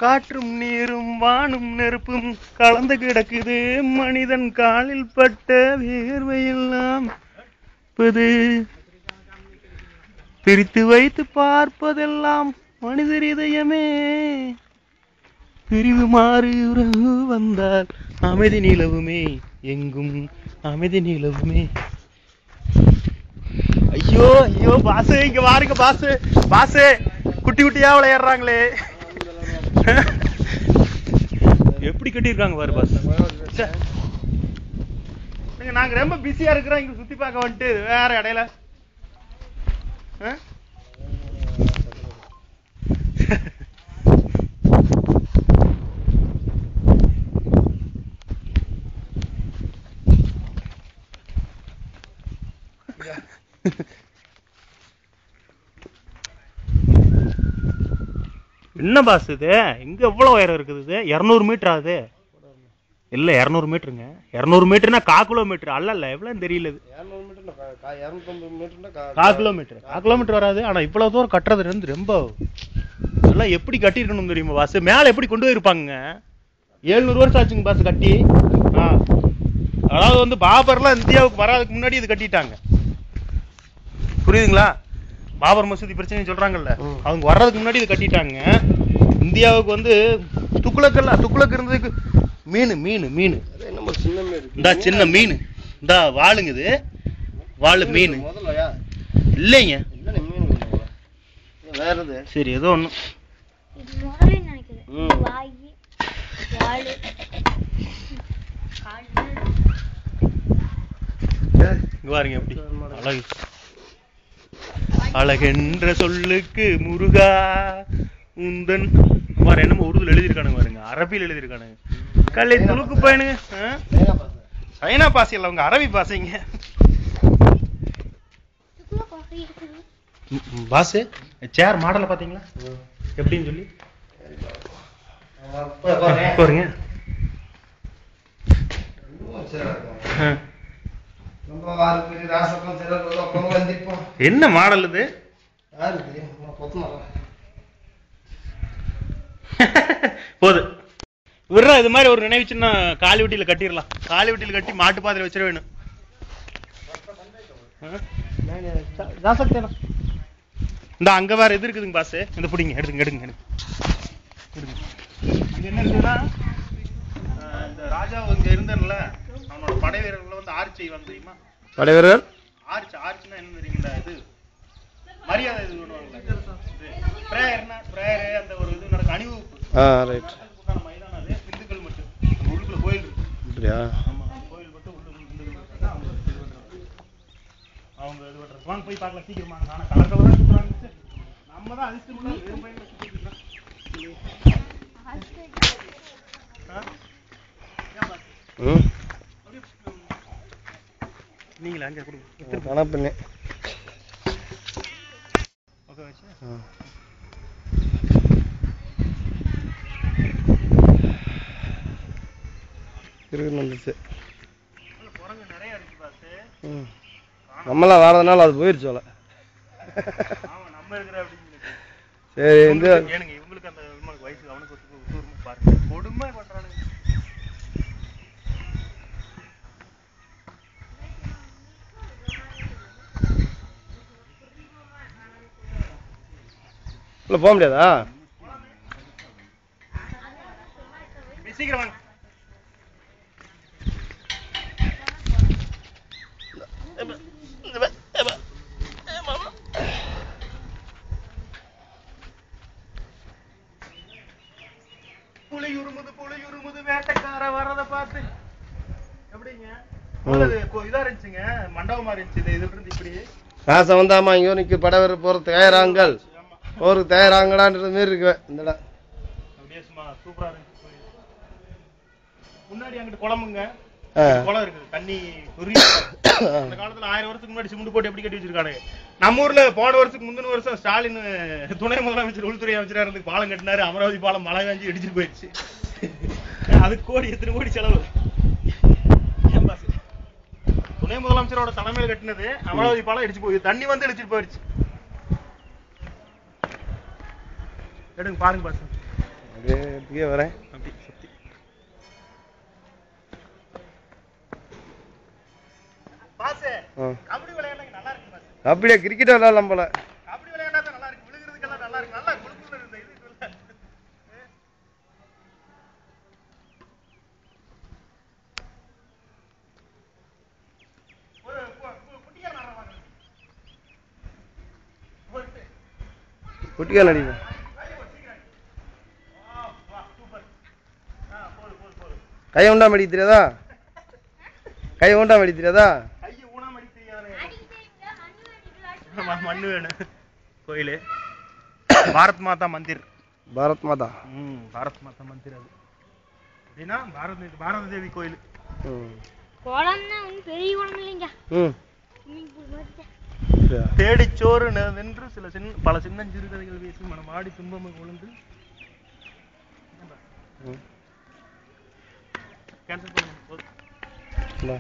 காற்றும் நீரும் வானும் நெருப்பும் கலந்து கிடக்குது, மனிதன் காலில் பட்ட வேர்வையெல்லாம் பிரித்து வைத்து பார்ப்பதெல்லாம் மனிதர் இதயமே. பிரிவு மாறு உறவு வந்தால் அமைதி நிலவுமே, எங்கும் அமைதி நிலவுமே. ஐயோ ஐயோ பாசு, இங்க பாருங்க பாசு, பாசு குட்டி குட்டியா விளையாடுறாங்களே. எப்படி கட்டிருக்காங்க பாரு பாஸ். நாங்க ரொம்ப பிஸியா இருக்கிறோம், இங்க சுத்தி பார்க்க வந்துட்டு வேற இடையில என்ன பாஸ் இது? இங்க எவ்வளவு உயரம் இருக்குது? இது 200 மீட்டர் ஆகுது. இல்ல 200 மீட்டருங்க. 200 மீட்டர்னா 1/4 கிலோமீட்டர் அல்ல, எவ்வளவு தெரியல. 1/4 கிலோமீட்டர் 1/4 கிலோமீட்டர் வராது. ஆனா இவ்வளவு தூரம் கட்டுறது வந்து ரொம்ப எல்லாம் எப்படி கட்டிருக்கணும் தெரியுமா பாஸ்? மேல எப்படி கொண்டு போயிருப்பாங்க? 700 வருஷம் ஆச்சுங்க பாஸ் கட்டி. அதாவது வந்து பாபர்லாம் இந்தியாவுக்கு வராதுக்கு முன்னாடி இது கட்டிட்டாங்க, புரியுதுங்களா? பாபர் மசூதி பிரச்சனை சொல்றாங்கல்ல, அவங்க வர்றதுக்கு முன்னாடி இது கட்டிட்டாங்க. இந்தியாவுக்கு வந்து துக்குளக்கு இருந்ததுக்கு மீன் மீன் மீன் இந்த சின்ன மீன் இந்த வாளுங்க, இது வாளு மீன் இல்லைங்க. சரி ஏதோ ஒண்ணு பாருங்க எப்படி அழகு. அழகென்ற சொல்லுக்கு முருகா உந்தன் என்னமோ உருதுல எழுதியிருக்கானுங்க பாருங்க, அரபியில் எழுதியிருக்கானுங்க. கல்லை துணுக்கு போயனுங்க. சைனா பாசி இல்ல, அவங்க அரபி பாசைங்க பாஸ். சேர் மாடல பாத்தீங்களா எப்படின்னு சொல்லி பாருங்க. என்ன மாடல் இது? போது விடுறா, இது மாதிரி ஒரு நினைவு சின்ன காலி வெட்டியில கட்டிடலாம். காலி வெட்டியில கட்டி மாட்டு பாத்திரம் வச்சிட வேணும். இந்த அங்க வேற எது இருக்குதுங்க பாஸ், இந்த புடிங்க எடுங்க எடுங்க எடுங்க. இங்க என்ன இருக்குன்னா, இந்த ராஜா இங்க இருந்தன்ல, அவனோட படை வீரர்கள் வந்து ஆர்ச் செய்வாங்க தெரியுமா? படை வீரர் ஆர்ச்னா என்ன தெரியுங்களா? இது மரியாதை இது பண்ணுவாங்கல்ல, பிரேயர்னா பிரேயர், அந்த ஒரு இது நடக்கும் அணிவகுப்பு. ரைட். மைதானம் அது இந்துக்கள் மட்டும், உள்ளுக்குள்ள கோயில் இருக்கு. அப்படியா? ஆமா, கோயில் மட்டும் உள்ள அவங்க இது பண்றது. வாங்க போய் பார்க்கலாம் சீக்கிரமா. ஆனா கலர் கலரா சுத்துறாங்க, நம்ம தான் அழிச்சு முன்னாடி வெறும் பையன் சுத்திட்டு இருக்கோம். நீங்களா அங்க கொடுங்க கணப்பண்ணே. ஓகே வச்சு இருக்கு வந்துச்சு. குரங்கு நிறைய இருக்கு பாஸ். நம்மளாம் வாரதுனால அது போயிருச்சு போல. ஆமா நம்ம இருக்கிற அப்படி. சரி இந்த ஏனுங்க இவங்களுக்கு அந்த வயசு அவனுக்கு பாருங்க கொடுமை பண்றானுங்க. உள்ள போக முடியாதா? சீக்கிரம் வாங்க. புலியுருமுது வேட்டைக்கார வர்றத பார்த்து எப்படிங்க இதா இருந்துச்சுங்க, மண்டபமா இருந்துச்சு. இதுல இருந்து இப்படி ராசம் வந்தாமா இங்க நிக்க படவர் போற தயாராங்கள் போருக்கு தயாராங்களான்ற மாதிரி இருக்கு இந்த இடம். அப்படியே சும்மா சூப்பரா இருந்துச்சு. முன்னாடி அங்கிட்டு குளமுங்க, குளம் இருக்குது, தண்ணி அந்த காலத்துல 1000 வருஷத்துக்கு முன்னாடி சிமெண்ட் போட்டு எப்படி கட்டி வச்சிருக்காங்க. நம்ம ஊர்ல போன வருஷத்துக்கு முந்தின வருஷம் ஸ்டாலின் துணை முதலமைச்சர் உள்துறை அமைச்சரா இருந்து பாலம் கட்டினாரு. அமராவதி பாலம் மழை காஞ்சி இடிச்சுட்டு போயிடுச்சு. அதுக்கு கோடி எத்தனை கோடி செலவு. துணை முதலமைச்சரோட தலைமையில் கட்டினது அமராவதி பாலம் இடிச்சு போய் தண்ணி வந்து இடிச்சுட்டு போயிடுச்சு. எடுங்க பாருங்க பாஸ். அப்படியே வரேன். அப்படி சுத்தி பாஸ். கபடி விளையாடுறது நல்லா இருக்கு பாஸ். அப்படியே கிரிக்கெட் விளையாடலாம் போல. கபடி விளையாடுறது நல்லா இருக்கு. விழுகிறதுக்கெல்லாம் நல்லா இருக்கு. நல்லா குளுக்குள்ள இருந்த இது இல்ல. ஒரு குட்டியா நரவாங்க. குட்டியா நடிங்க. கையை உண்டா மடி தெரியாதா? கையை உண்டா மடி தெரியாதா? கையை ஊனா மடி தெரியாதே. மண்ணு வேணும். கோயிலு பாரத் மாதா மந்திர். பாரத் மாதா. பாரத் மாதா மந்திர். அது அப்படின்னா பாரத தேவி கோயில். கோலம்னா பெரிய கோலம் இல்லைங்க. தேடிச்சோறு நின்று பல சின்னஞ்சிறு கதைகள் பேசி மனம் ஆடி துன்பம் கொழுந்து கேன்சல் பண்ணுங்க.